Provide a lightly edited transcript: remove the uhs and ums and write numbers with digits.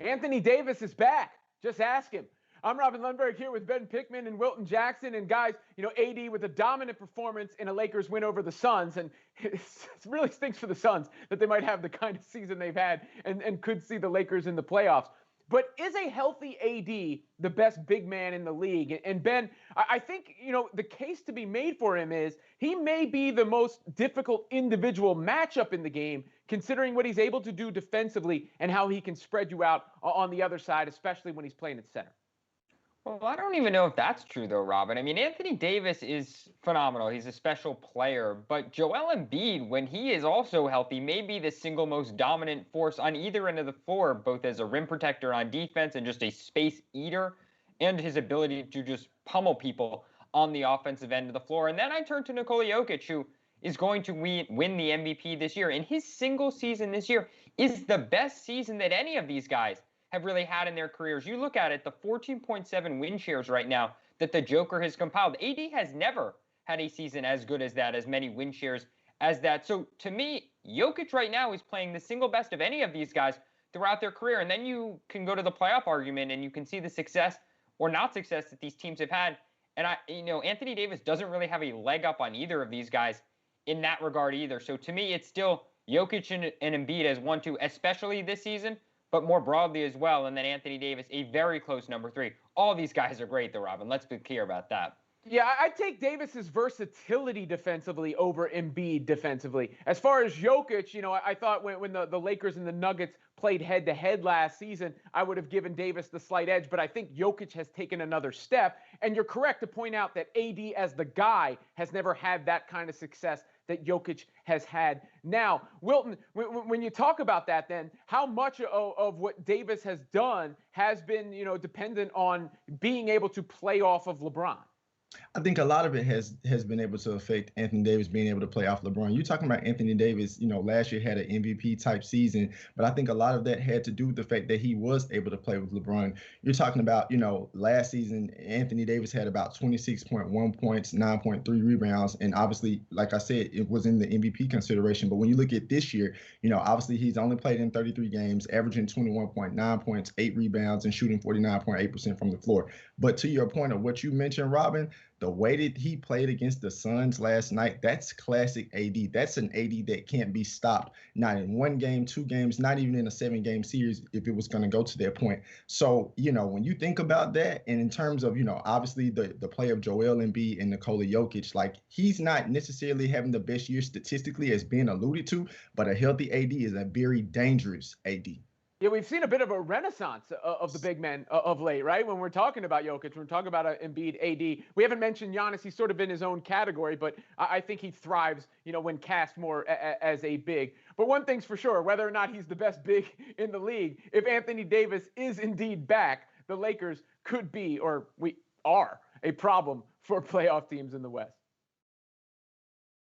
Anthony Davis is back. Just ask him. I'm Robin Lundberg here with Ben Pickman and Wilton Jackson. And guys, AD with a dominant performance in a Lakers win over the Suns. And it really stinks for the Suns that they might have the kind of season they've had and could see the Lakers in the playoffs. But is a healthy AD the best big man in the league? And Ben, I think, the case to be made for him is he may be the most difficult individual matchup in the game, considering what he's able to do defensively and how he can spread you out on the other side, especially when he's playing at center. Well, I don't even know if that's true, though, Robin. I mean, Anthony Davis is phenomenal. He's a special player. But Joel Embiid, when he is also healthy, may be the single most dominant force on either end of the floor, both as a rim protector on defense and just a space eater, and his ability to just pummel people on the offensive end of the floor. And then I turn to Nikola Jokic, who is going to win the MVP this year. And his single season this year is the best season that any of these guys have really had in their careers. You look at it, the 14.7 win shares right now that the Joker has compiled. AD has never had a season as good as that, as many win shares as that. So to me, Jokic right now is playing the single best of any of these guys throughout their career. And then you can go to the playoff argument and you can see the success or not success that these teams have had. And Anthony Davis doesn't really have a leg up on either of these guys in that regard either. So to me, it's still Jokic and Embiid as 1-2, especially this season, but more broadly as well. And then Anthony Davis, a very close number 3. All these guys are great, though, Robin. Let's be clear about that. Yeah, I'd take Davis's versatility defensively over Embiid defensively. As far as Jokic, I thought when the Lakers and the Nuggets played head-to-head last season, I would have given Davis the slight edge. But I think Jokic has taken another step. And you're correct to point out that AD as the guy has never had that kind of success that Jokic has had. Now, Wilton, when you talk about that, then how much of what Davis has done has been, dependent on being able to play off of LeBron? I think a lot of it has been able to affect Anthony Davis being able to play off LeBron. You're talking about Anthony Davis, last year had an MVP type season, but I think a lot of that had to do with the fact that he was able to play with LeBron. You're talking about, last season, Anthony Davis had about 26.1 points, 9.3 rebounds, and obviously, like I said, it was in the MVP consideration. But when you look at this year, obviously he's only played in 33 games, averaging 21.9 points, 8 rebounds, and shooting 49.8% from the floor. But to your point of what you mentioned, Robin, the way that he played against the Suns last night, that's classic AD. That's an AD that can't be stopped. Not in 1 game, 2 games, not even in a 7-game series if it was going to go to that point. So, when you think about that, and in terms of, obviously the play of Joel Embiid and Nikola Jokic, like he's not necessarily having the best year statistically as being alluded to, but a healthy AD is a very dangerous AD. Yeah, we've seen a bit of a renaissance of the big men of late, right? When we're talking about Jokic, when we're talking about Embiid, AD. We haven't mentioned Giannis. He's sort of in his own category, but I think he thrives, when cast more as a big. But one thing's for sure, whether or not he's the best big in the league, if Anthony Davis is indeed back, the Lakers could be, or we are, a problem for playoff teams in the West.